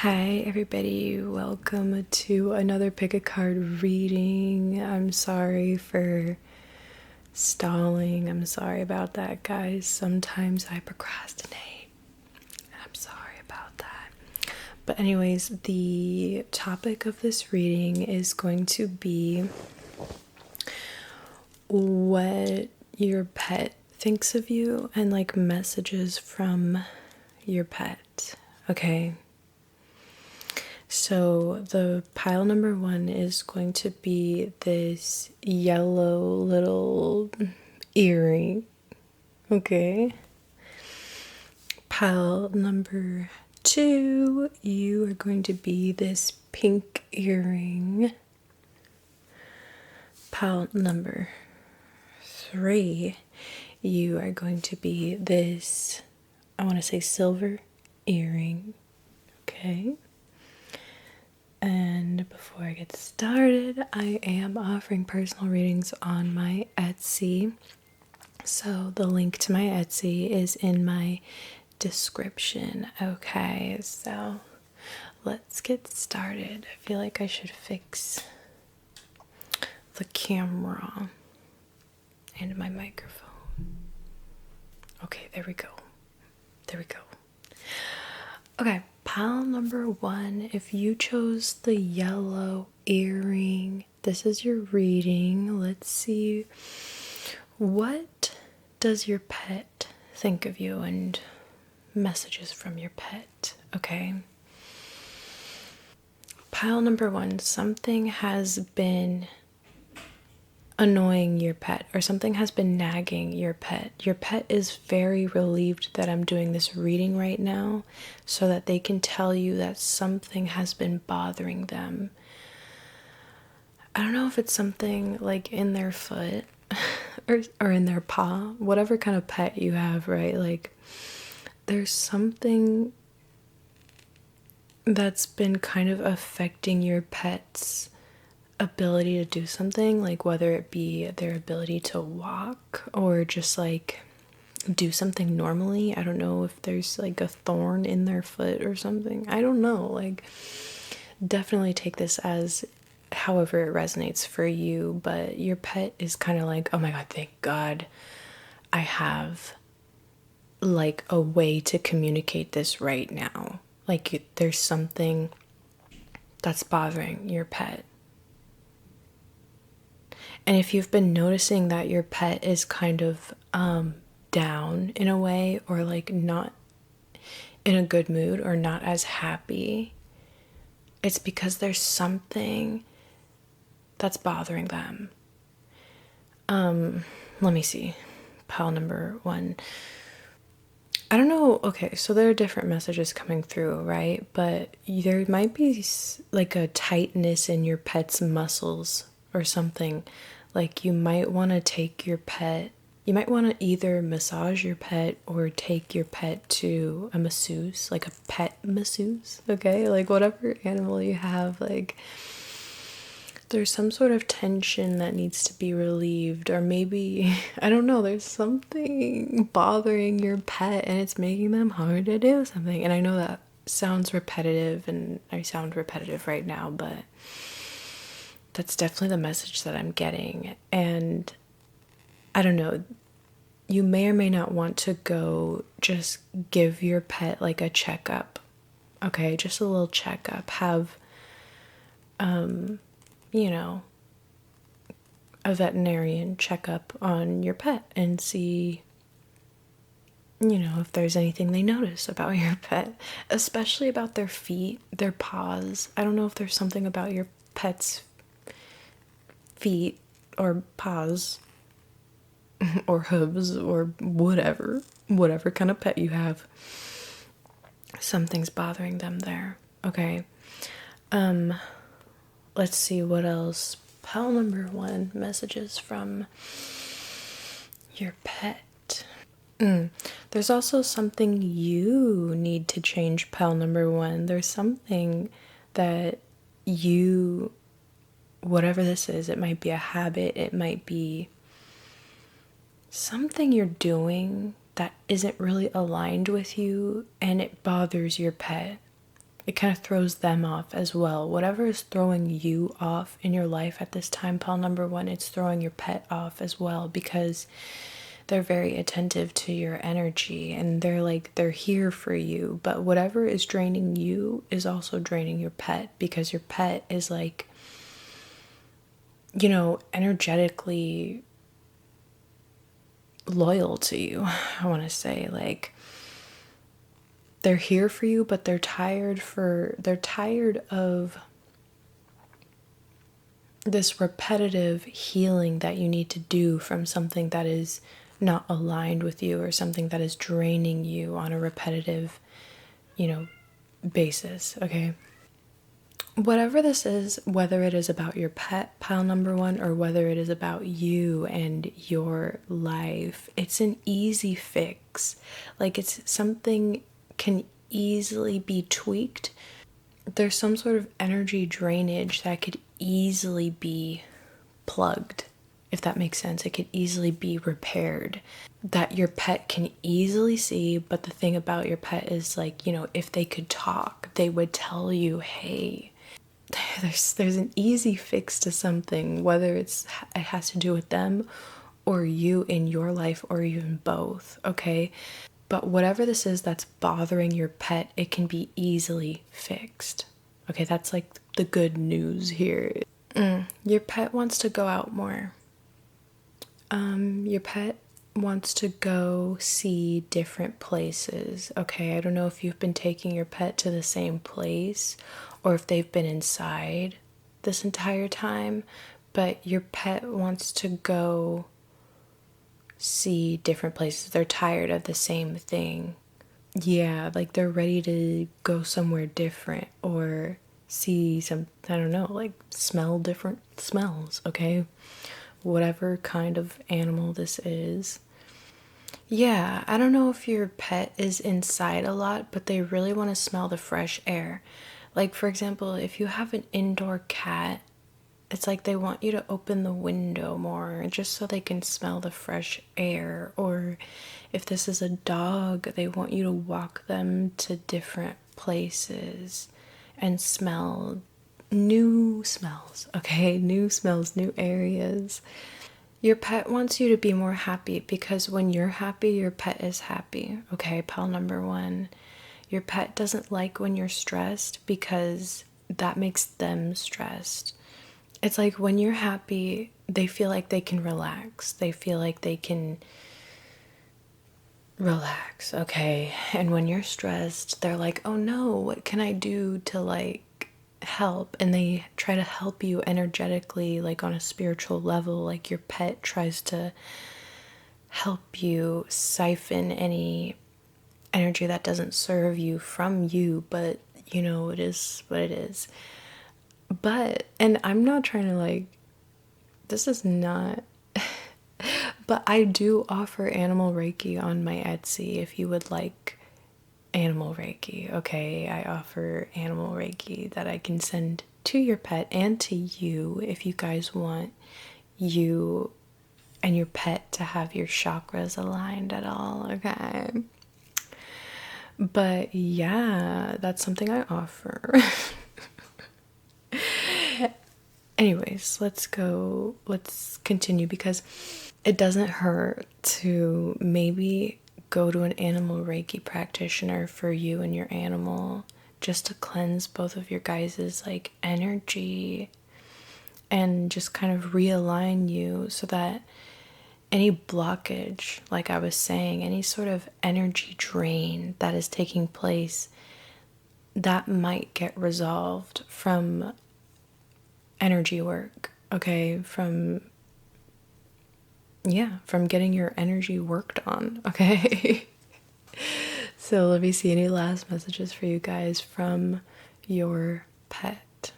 Hi everybody, welcome to another pick a card reading. I'm sorry for stalling. I'm sorry about that, guys. Sometimes I procrastinate. I'm sorry about that. But anyways, the topic of this reading is going to be what your pet thinks of you and like messages from your pet. Okay? So the pile number one is going to be this yellow little earring. Okay. Pile number two, you are going to be this pink earring. Pile number three, you are going to be this, I want to say silver earring. Okay. And before I get started, I am offering personal readings on my Etsy. So the link to my Etsy is in my description. Okay, so let's get started. I feel like I should fix the camera and my microphone. Okay, there we go. There we go. Okay, pile number one, if you chose the yellow earring, this is your reading. Let's see, what does your pet think of you and messages from your pet? Okay. Pile number one, something has been annoying your pet or something has been nagging your pet. Your pet is very relieved that I'm doing this reading right now so that they can tell you that something has been bothering them. I don't know if it's something like in their foot or in their paw, whatever kind of pet you have, right? Like there's something that's been kind of affecting your pet's ability to do something, like whether it be their ability to walk or just like do something normally. I don't know if there's like a thorn in their foot or something. I don't know. Like, definitely take this as however it resonates for you, but your pet is kind of like, oh my god, thank God I have like a way to communicate this right now. Like, there's something that's bothering your pet. And if you've been noticing that your pet is kind of down in a way, or like not in a good mood or not as happy, it's because there's something that's bothering them. Let me see. Pile number one. I don't know. Okay, so there are different messages coming through, right? But there might be like a tightness in your pet's muscles or something. Like you might want to take your pet, you might want to either massage your pet or take your pet to a masseuse, like a pet masseuse, okay? Like whatever animal you have, like there's some sort of tension that needs to be relieved, or maybe, I don't know, there's something bothering your pet and it's making them hard to do something. And I know that sounds repetitive and I sound repetitive right now, but that's definitely the message that I'm getting. And I don't know, you may or may not want to go just give your pet like a checkup. Okay, just a little checkup. Have you know, a veterinarian checkup on your pet and see, you know, if there's anything they notice about your pet, especially about their feet, their paws. I don't know if there's something about your pet's feet or paws or hooves or whatever kind of pet you have. Something's bothering them there. Okay. Let's see what else. Pile number one, messages from your pet. There's also something you need to change, pile number one. There's something that you, whatever this is, it might be a habit, it might be something you're doing that isn't really aligned with you and it bothers your pet. it kind of throws them off as well. Whatever is throwing you off in your life at this time, pile number one, it's throwing your pet off as well, because they're very attentive to your energy and they're here for you. But whatever is draining you is also draining your pet, because your pet is like, energetically loyal to you. I want to say, like, they're here for you, but they're tired of this repetitive healing that you need to do from something that is not aligned with you, or something that is draining you on a repetitive, basis, okay? Whatever this is, whether it is about your pet, pile number one, or whether it is about you and your life, it's an easy fix. Like, it's something can easily be tweaked. There's some sort of energy drainage that could easily be plugged, if that makes sense. It could easily be repaired, that your pet can easily see. But the thing about your pet is, like, if they could talk, they would tell you, hey, there's an easy fix to something, whether it has to do with them or you in your life, or even both, okay? But whatever this is that's bothering your pet, it can be easily fixed. Okay, that's like the good news here. Your pet wants to go out more. Your pet wants to go see different places. Okay, I don't know if you've been taking your pet to the same place, or if they've been inside this entire time, but your pet wants to go see different places. They're tired of the same thing. Yeah, like they're ready to go somewhere different, or see some, I don't know, like smell different smells, okay? Whatever kind of animal this is. Yeah, I don't know if your pet is inside a lot, but they really want to smell the fresh air. Like, for example, if you have an indoor cat, it's like they want you to open the window more, just so they can smell the fresh air. Or if this is a dog, they want you to walk them to different places and smell new smells, okay? New smells, new areas. Your pet wants you to be more happy, because when you're happy, your pet is happy, okay? Pile number one. Your pet doesn't like when you're stressed, because that makes them stressed. It's like when you're happy, they feel like they can relax. They feel like they can relax, okay? And when you're stressed, they're like, oh no, what can I do to, like, help? And they try to help you energetically, like on a spiritual level. Like, your pet tries to help you siphon any energy that doesn't serve you from you, but it is what it is. But, and I'm not trying to, like, this is not, but I do offer animal Reiki on my Etsy if you would like animal Reiki, okay? I offer animal Reiki that I can send to your pet and to you if you guys want you and your pet to have your chakras aligned at all, okay? But yeah, that's something I offer. Anyways, let's continue, because it doesn't hurt to maybe go to an animal Reiki practitioner for you and your animal, just to cleanse both of your guys' like energy, and just kind of realign you, so that any blockage, like I was saying, any sort of energy drain that is taking place, that might get resolved from energy work, okay? From getting your energy worked on, okay? So let me see any last messages for you guys from your pet.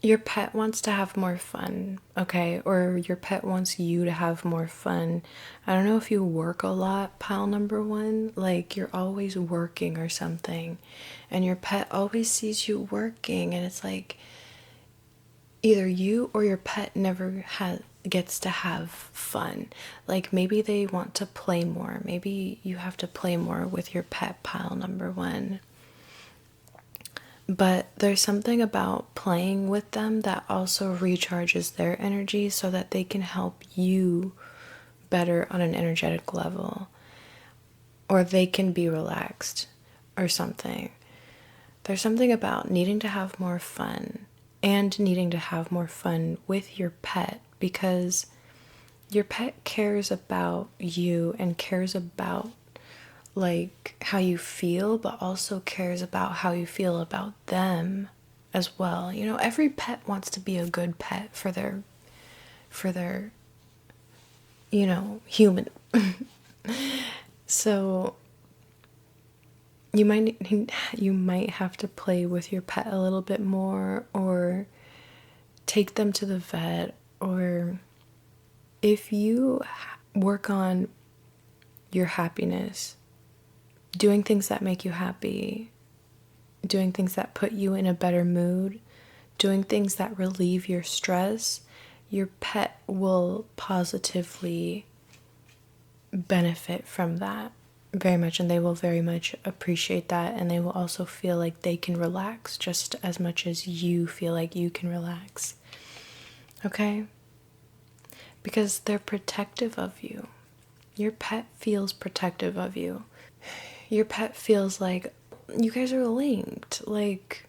Your pet wants to have more fun, okay? Or your pet wants you to have more fun. I don't know if you work a lot, pile number one, like you're always working or something, and your pet always sees you working, and it's like either you or your pet never gets to have fun. Like, maybe they want to play more. Maybe you have to play more with your pet, pile number one. But there's something about playing with them that also recharges their energy so that they can help you better on an energetic level, or they can be relaxed or something. There's something about needing to have more fun and needing to have more fun with your pet, because your pet cares about you and cares about like how you feel, but also cares about how you feel about them as well. You know, every pet wants to be a good pet for their human. So you might have to play with your pet a little bit more, or take them to the vet, or if you work on your happiness, doing things that make you happy, doing things that put you in a better mood, doing things that relieve your stress, your pet will positively benefit from that very much, and they will very much appreciate that, and they will also feel like they can relax just as much as you feel like you can relax. Okay? Because they're protective of you. Your pet feels protective of you. Your pet feels like you guys are linked. Like,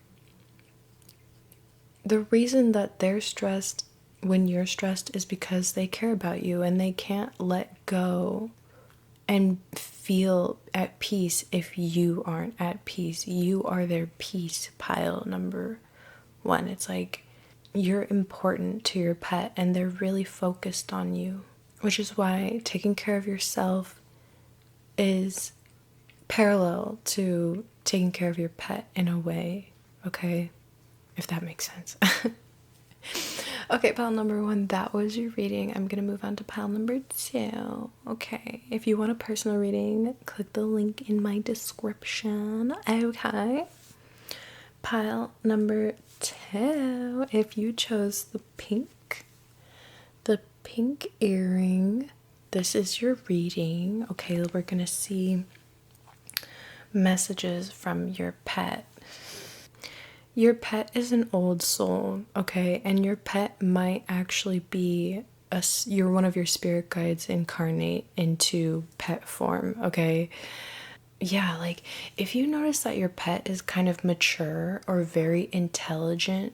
the reason that they're stressed when you're stressed is because they care about you, and they can't let go and feel at peace if you aren't at peace. You are their peace pile number one. It's like you're important to your pet, and they're really focused on you, which is why taking care of yourself is parallel to taking care of your pet in a way, okay? If that makes sense. Okay, pile number one, that was your reading. I'm gonna move on to pile number two. Okay, if you want a personal reading, click the link in my description. Okay. Pile number two, if you chose the pink earring, this is your reading. Okay, we're gonna see messages from your pet. Your pet is an old soul, okay? And your pet might actually be you're one of your spirit guides incarnate into pet form, okay? Yeah, like if you notice that your pet is kind of mature or very intelligent,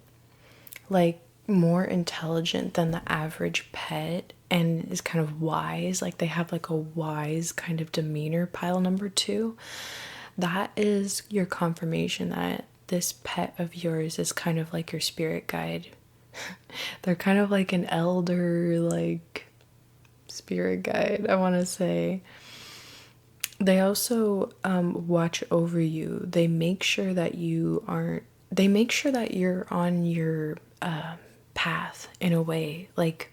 like more intelligent than the average pet, and is kind of wise, like they have like a wise kind of demeanor, pile number two, that is your confirmation that this pet of yours is kind of like your spirit guide. They're kind of like an elder, like spirit guide, I want to say. They also watch over you. They make sure that you're on your path in a way. Like,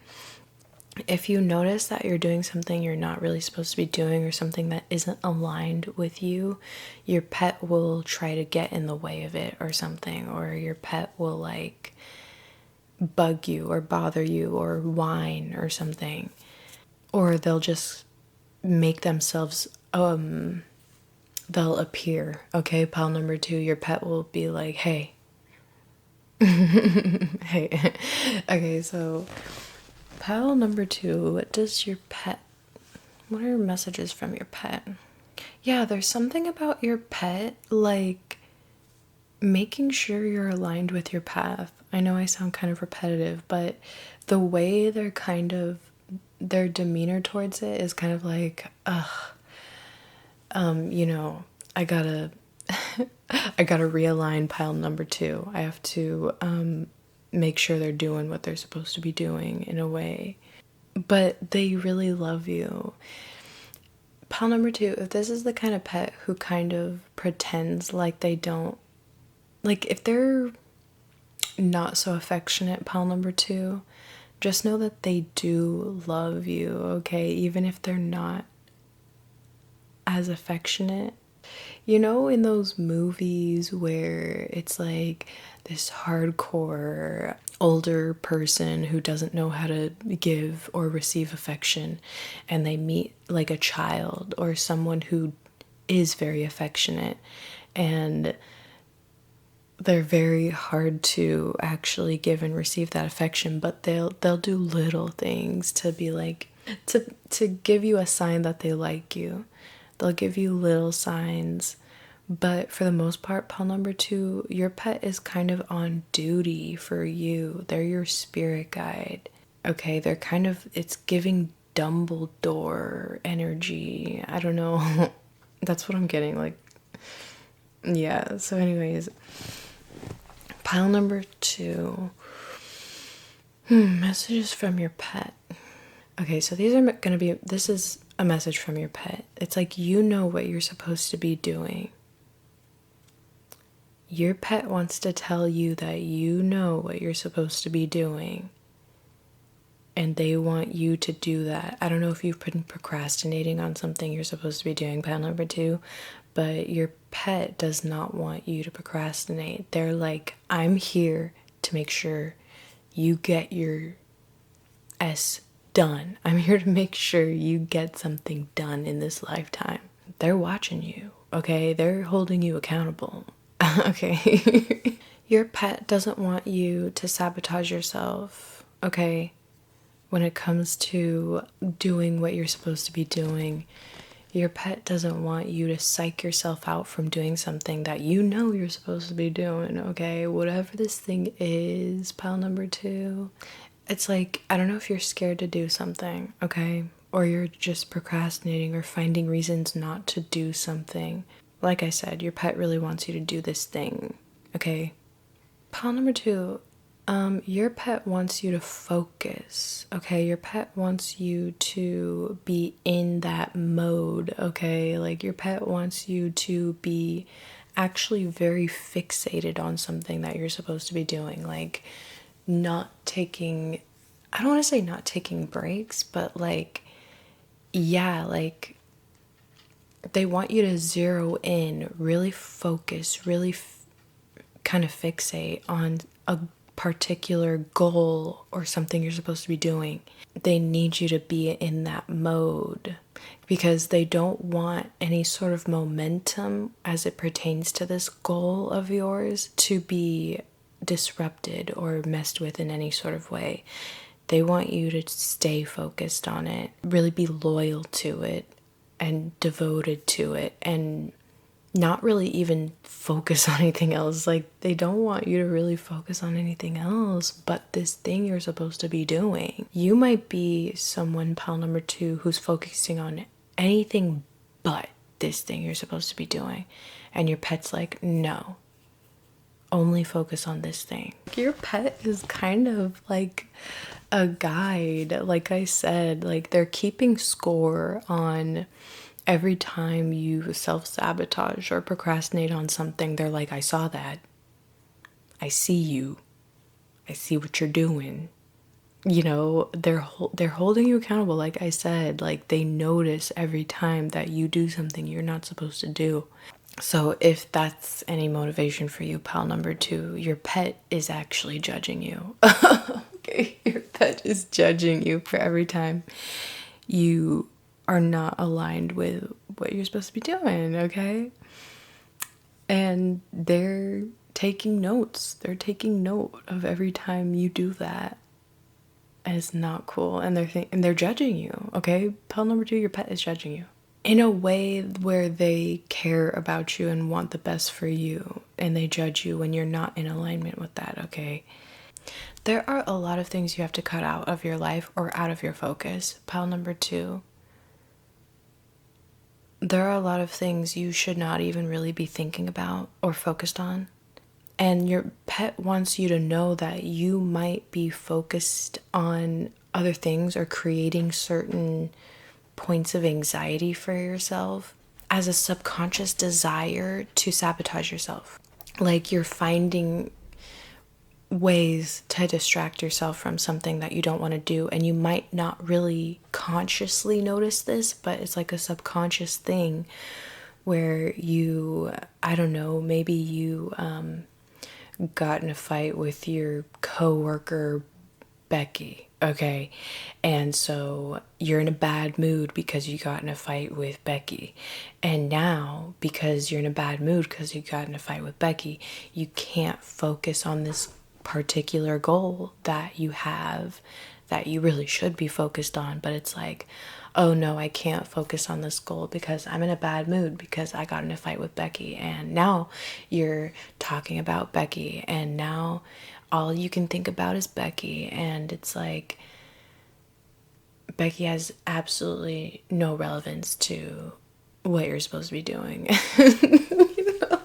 if you notice that you're doing something you're not really supposed to be doing, or something that isn't aligned with you, your pet will try to get in the way of it or something, or your pet will like bug you or bother you or whine or something, or they'll just make themselves they'll appear. Okay, pile number two, your pet will be like, hey. Hey. Okay, so pile number two, what are messages from your pet? Yeah, there's something about your pet, like making sure you're aligned with your path. I know I sound kind of repetitive, but the way their demeanor towards it is kind of like, I gotta I gotta realign pile number two. I have to make sure they're doing what they're supposed to be doing in a way. But they really love you. Pile number two, if this is the kind of pet who kind of pretends like they don't, like if they're not so affectionate, pile number two, just know that they do love you, okay? Even if they're not as affectionate. You know, in those movies where it's like this hardcore older person who doesn't know how to give or receive affection, and they meet like a child or someone who is very affectionate, and they're very hard to actually give and receive that affection, but they'll do little things to be like to give you a sign that they like you. They'll give you little signs, but for the most part, pal number 2, your pet is kind of on duty for you. They're your spirit guide. Okay, they're kind of, it's giving Dumbledore energy. I don't know. That's what I'm getting, like, yeah. So anyways, pile number 2, messages from your pet. Okay, so these are gonna be, this is a message from your pet. It's like, you know what you're supposed to be doing. Your pet wants to tell you that you know what you're supposed to be doing, and they want you to do that. I don't know if you've been procrastinating on something you're supposed to be doing, pile number 2, but your pet does not want you to procrastinate. They're like, I'm here to make sure you get your S done. I'm here to make sure you get something done in this lifetime. They're watching you, okay? They're holding you accountable. Okay. Your pet doesn't want you to sabotage yourself, okay? When it comes to doing what you're supposed to be doing, your pet doesn't want you to psych yourself out from doing something that you know you're supposed to be doing, okay? Whatever this thing is, pile number 2. It's like, I don't know if you're scared to do something, okay? Or you're just procrastinating or finding reasons not to do something. Like I said, your pet really wants you to do this thing, okay? Pile number 2, your pet wants you to focus, okay? Your pet wants you to be in that mode, okay? Like, your pet wants you to be actually very fixated on something that you're supposed to be doing, like not taking, I don't want to say not taking breaks, but like, yeah, like they want you to zero in, really focus, really kind of fixate on a particular goal or something you're supposed to be doing. They need you to be in that mode because they don't want any sort of momentum as it pertains to this goal of yours to be disrupted or messed with in any sort of way. They want you to stay focused on it, really be loyal to it and devoted to it, and not really even focus on anything else. Like, they don't want you to really focus on anything else but this thing you're supposed to be doing. You might be someone, pile number 2, who's focusing on anything but this thing you're supposed to be doing, and your pet's like, no, only focus on this thing. Your pet is kind of like a guide. Like I said, like, they're keeping score on every time you self-sabotage or procrastinate on something. They're like, I saw that. I see you. I see what you're doing. You know, they're holding you accountable. Like I said, like, they notice every time that you do something you're not supposed to do. So if that's any motivation for you, pal number 2, your pet is actually judging you. Okay, your pet is judging you for every time you are not aligned with what you're supposed to be doing, okay? And they're taking notes. They're taking note of every time you do that. And it's not cool. And they're judging you, okay? Pal number 2, your pet is judging you in a way where they care about you and want the best for you, and they judge you when you're not in alignment with that, okay? There are a lot of things you have to cut out of your life or out of your focus, pile number 2. There are a lot of things you should not even really be thinking about or focused on. And your pet wants you to know that you might be focused on other things or creating certain points of anxiety for yourself as a subconscious desire to sabotage yourself. Like, you're finding ways to distract yourself from something that you don't want to do, and you might not really consciously notice this, but it's like a subconscious thing where you, I don't know, maybe you got in a fight with your coworker Becky, okay? And so you're in a bad mood because you got in a fight with Becky. And now, because you're in a bad mood because you got in a fight with Becky, you can't focus on this particular goal that you have that you really should be focused on. But it's like, oh no, I can't focus on this goal because I'm in a bad mood because I got in a fight with Becky. And now you're talking about Becky, and now all you can think about is Becky. And it's like, Becky has absolutely no relevance to what you're supposed to be doing. You know?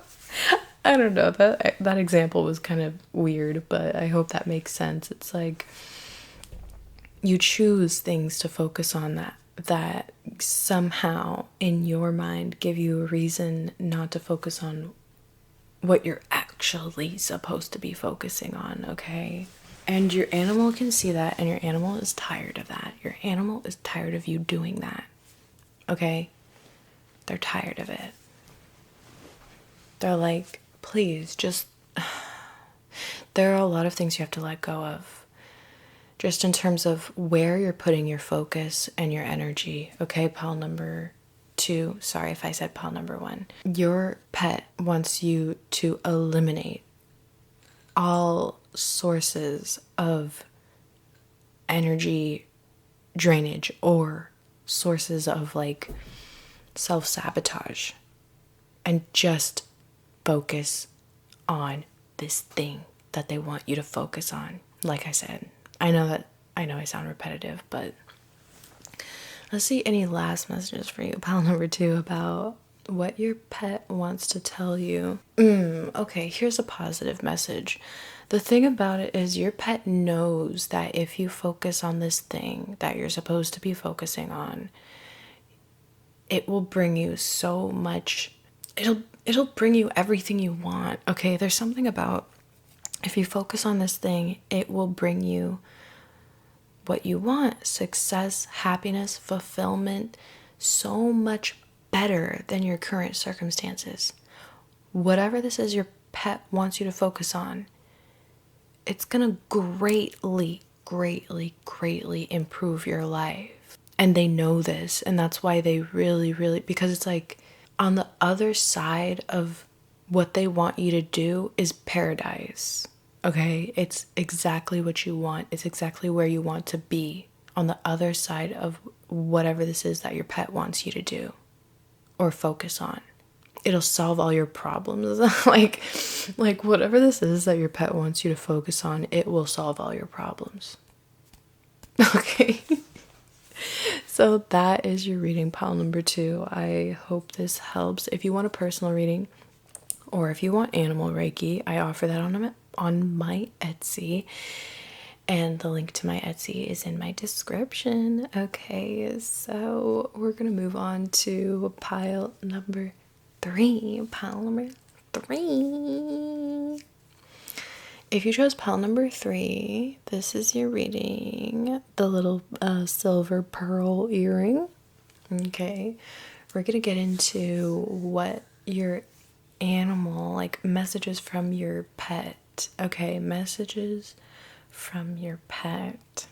I don't know, that example was kind of weird, but I hope that makes sense. It's like, you choose things to focus on that somehow in your mind give you a reason not to focus on what you're actually supposed to be focusing on, okay? And your animal can see that, and your animal is tired of that. Your animal is tired of you doing that, okay? They're tired of it. They're like, please, just... There are a lot of things you have to let go of, just in terms of where you're putting your focus and your energy, okay? Pile number 2, sorry if I said pile number 1. Your pet wants you to eliminate all sources of energy drainage or sources of like self-sabotage and just focus on this thing that they want you to focus on. Like I said, I know I sound repetitive, but let's see any last messages for you, pile number 2, about what your pet wants to tell you. Okay, here's a positive message. The thing about it is your pet knows that if you focus on this thing that you're supposed to be focusing on, it will bring you so much, it'll bring you everything you want. Okay, there's something about if you focus on this thing, it will bring you what you want: success, happiness, fulfillment, so much better than your current circumstances. Whatever this is your pet wants you to focus on, it's gonna greatly, greatly, greatly improve your life. And they know this, and that's why they really, really, because it's like on the other side of what they want you to do is paradise. Okay, it's exactly what you want. It's exactly where you want to be, on the other side of whatever this is that your pet wants you to do or focus on. It'll solve all your problems. like whatever this is that your pet wants you to focus on, it will solve all your problems. Okay. So that is your reading, pile number 2. I hope this helps. If you want a personal reading, or if you want animal Reiki, I offer that on my Etsy. And the link to my Etsy is in my description. Okay, so we're going to move on to pile number 3. Pile number 3. If you chose pile number 3, this is your reading. The little silver pearl earring. Okay, we're going to get into what your animal, like messages from your pet. Okay, messages from your pet.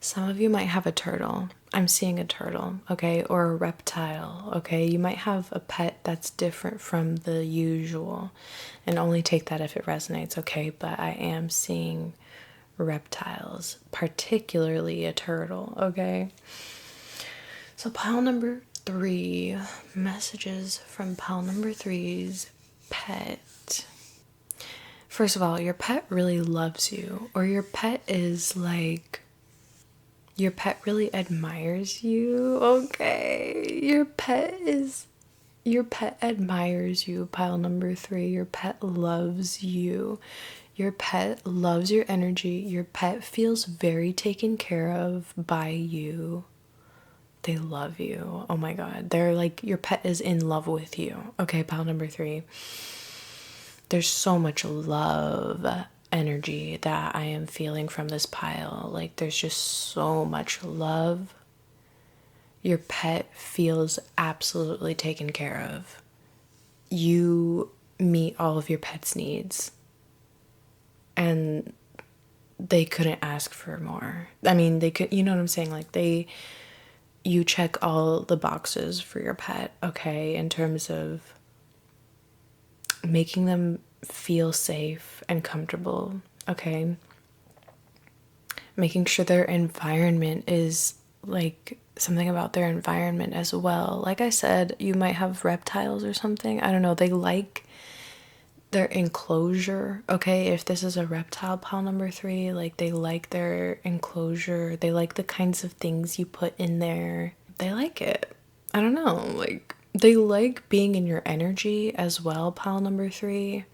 Some of you might have a turtle. I'm seeing a turtle, okay, or a reptile, okay? You might have a pet that's different from the usual, and only take that if it resonates, okay? But I am seeing reptiles, particularly a turtle, okay? So pile number 3, messages from pile number 3's pet. First of all, your pet really loves you, or your pet is like, your pet really admires you, okay? Your pet admires you, pile number 3. Your pet loves you. Your pet loves your energy. Your pet feels very taken care of by you. They love you. Oh my God. They're like, your pet is in love with you. Okay, pile number 3. There's so much love energy that I am feeling from this pile. Like, there's just so much love. Your pet feels absolutely taken care of. You meet all of your pet's needs. And they couldn't ask for more. I mean, they could, you know what I'm saying? Like, you check all the boxes for your pet, okay, in terms of making them feel safe and comfortable, okay? Making sure their environment is like something about their environment as well. Like I said, you might have reptiles or something. I don't know. They like their enclosure, okay? If this is a reptile pile number 3, like they like their enclosure. They like the kinds of things you put in there. They like it. I don't know. Like they like being in your energy as well, pile number 3.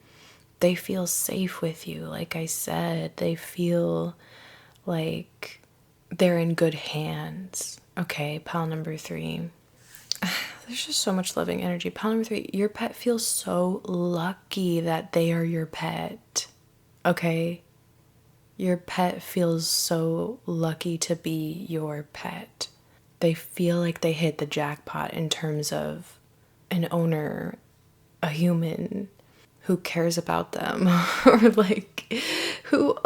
They feel safe with you. Like I said, they feel like they're in good hands. Okay, pile number 3. There's just so much loving energy. Pile number 3, your pet feels so lucky that they are your pet. Okay? Your pet feels so lucky to be your pet. They feel like they hit the jackpot in terms of an owner, a human who cares about them or like who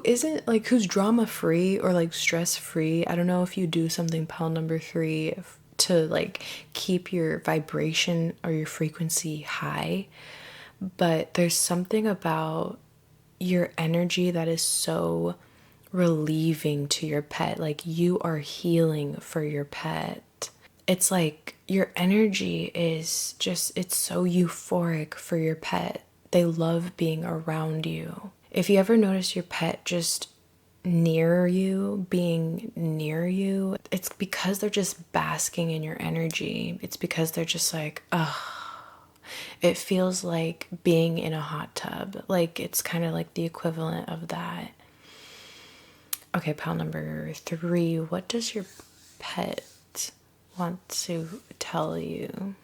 isn't like who's drama free or like stress free. I don't know if you do something pile number 3 to like keep your vibration or your frequency high, but there's something about your energy that is so relieving to your pet. Like you are healing for your pet. It's like your energy is just, it's so euphoric for your pet. They love being around you. If you ever notice your pet just near you, being near you, it's because they're just basking in your energy. It's because they're just like, oh, it feels like being in a hot tub. Like it's kind of like the equivalent of that. Okay, pile number 3. What does your pet want to tell you?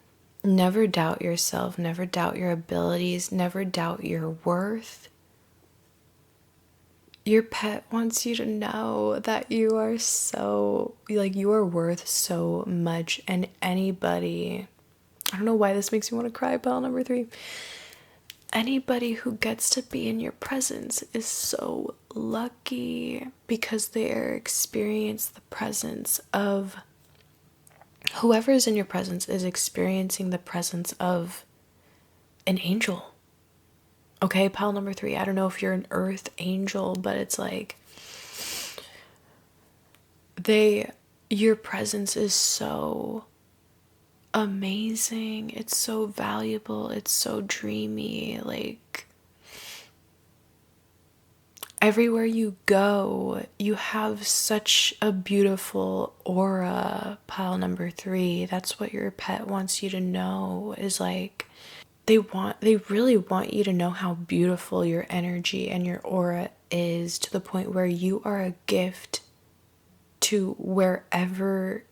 Never doubt yourself, never doubt your abilities, never doubt your worth. Your pet wants you to know that you are so, like, you are worth so much, and anybody, I don't know why this makes me want to cry, pile number 3. Anybody who gets to be in your presence is so lucky because they experience the presence of whoever is in your presence is experiencing the presence of an angel. Okay, pile number 3. I don't know if you're an earth angel, but it's like your presence is so amazing. It's so valuable. It's so dreamy. Like everywhere you go, you have such a beautiful aura, pile number 3. That's what your pet wants you to know, is like they really want you to know how beautiful your energy and your aura is, to the point where you are a gift to wherever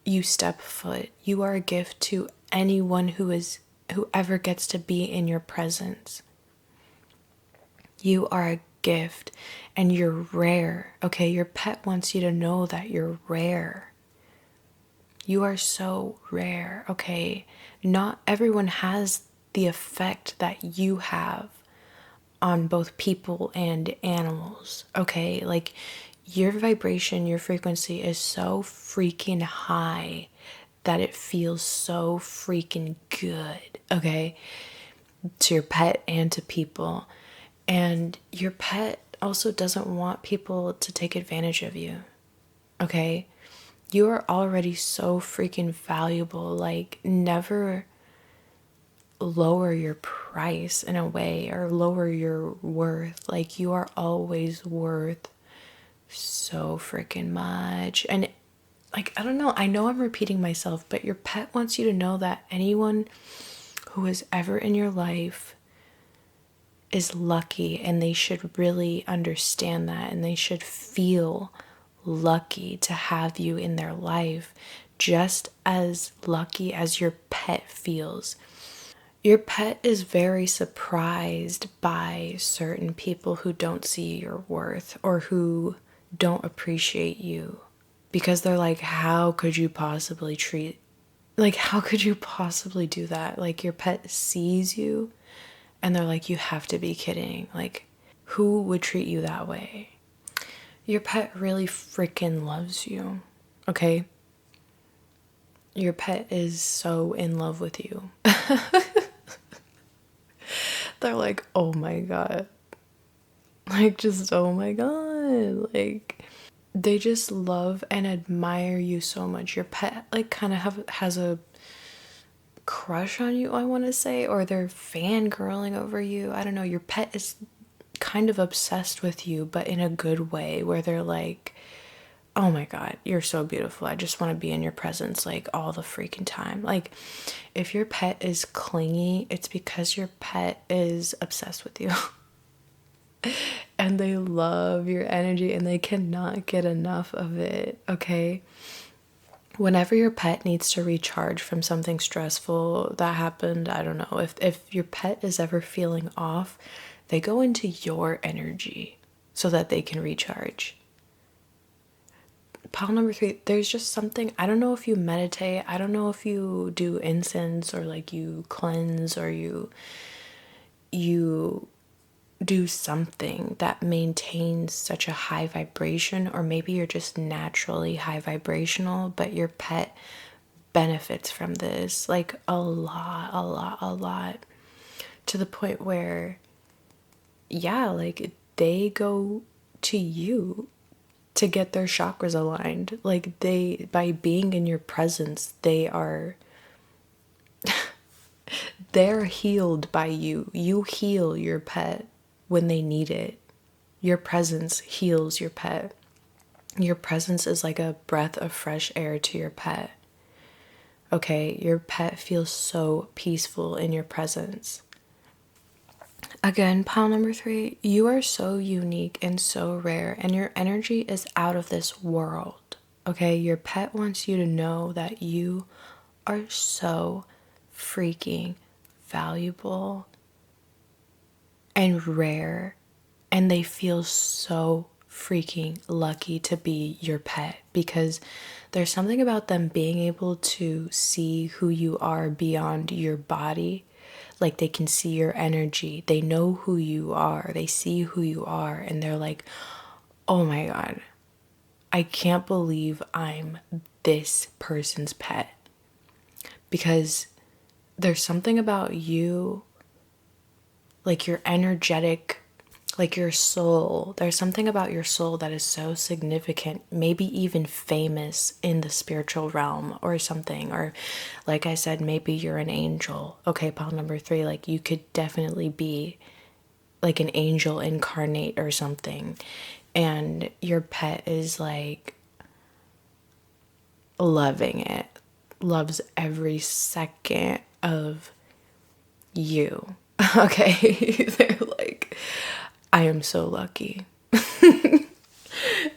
you step foot. You are a gift to anyone whoever gets to be in your presence. You are a gift and you're rare. Okay, your pet wants you to know that you're rare. You are so rare. Okay, not everyone has the effect that you have on both people and animals. Okay, like your vibration, your frequency is so freaking high that it feels so freaking good, okay, to your pet and to people. And your pet also doesn't want people to take advantage of you, okay? You are already so freaking valuable. Like, never lower your price in a way or lower your worth. Like, you are always worth so freaking much. And like, I don't know, I know I'm repeating myself, but your pet wants you to know that anyone who is ever in your life is lucky, and they should really understand that, and they should feel lucky to have you in their life, just as lucky as your pet feels. Your pet is very surprised by certain people who don't see your worth or who don't appreciate you, because they're like, how could you possibly how could you possibly do that? Like, your pet sees you and they're like, you have to be kidding. Like, Who would treat you that way? Your pet really freaking loves you, okay? Your pet is so in love with you. They're like, oh my God. Like, just, oh my God. Like, they just love and admire you so much. Your pet, like, kind of has a crush on you, I want to say, or they're fangirling over you. I don't know. Your pet is kind of obsessed with you, but in a good way, where they're like, oh my God, you're so beautiful. I just want to be in your presence like all the freaking time. Like, if your pet is clingy, it's because your pet is obsessed with you. And they love your energy and they cannot get enough of it, okay? Whenever your pet needs to recharge from something stressful that happened, I don't know, if your pet is ever feeling off, they go into your energy so that they can recharge. Pile number 3, there's just something, I don't know if you meditate, I don't know if you do incense or like you cleanse or you do something that maintains such a high vibration, or maybe you're just naturally high vibrational, but your pet benefits from this like a lot, to the point where, yeah, like they go to you to get their chakras aligned. Like, they, by being in your presence, they're healed by you. You heal your pet when they need it. Your presence heals your pet. Your presence is like a breath of fresh air to your pet. Okay, your pet feels so peaceful in your presence. Again, pile number 3, you are so unique and so rare, and your energy is out of this world. Okay, your pet wants you to know that you are so freaking valuable and rare, and they feel so freaking lucky to be your pet, because there's something about them being able to see who you are beyond your body. Like, they can see your energy, they know who you are, they see who you are, and they're like, oh my God, I can't believe I'm this person's pet. Because there's something about you, like your energetic, like your soul. There's something about your soul that is so significant, maybe even famous in the spiritual realm or something. Or, like I said, maybe you're an angel. Okay, pile number 3, like you could definitely be like an angel incarnate or something. And your pet is like loving it, loves every second of you. Okay, they're like, I am so lucky.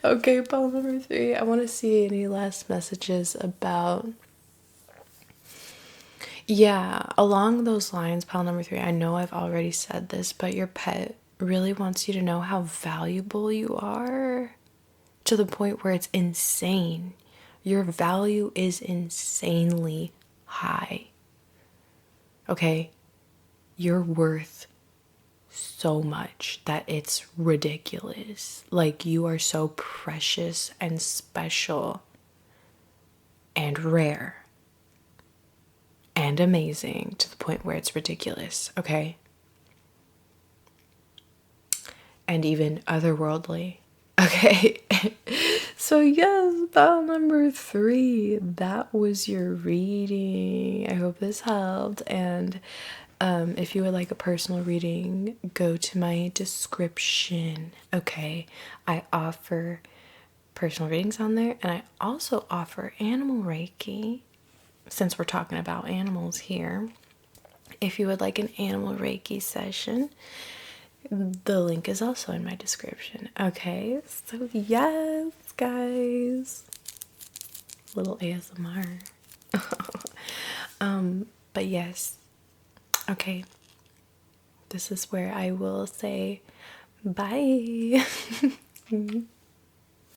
Okay, pile number 3, I want to see any last messages about, yeah, along those lines. Pile number 3, I know I've already said this, but your pet really wants you to know how valuable you are, to the point where it's insane. Your value is insanely high. Okay, you're worth so much that it's ridiculous. Like, you are so precious and special and rare and amazing, to the point where it's ridiculous, okay? And even otherworldly, okay? So yes, file number 3, that was your reading. I hope this helped. And if you would like a personal reading, go to my description, okay? I offer personal readings on there, and I also offer animal Reiki, since we're talking about animals here. If you would like an animal Reiki session, the link is also in my description. Okay, so yes, guys, little ASMR. But yes, okay, this is where I will say bye.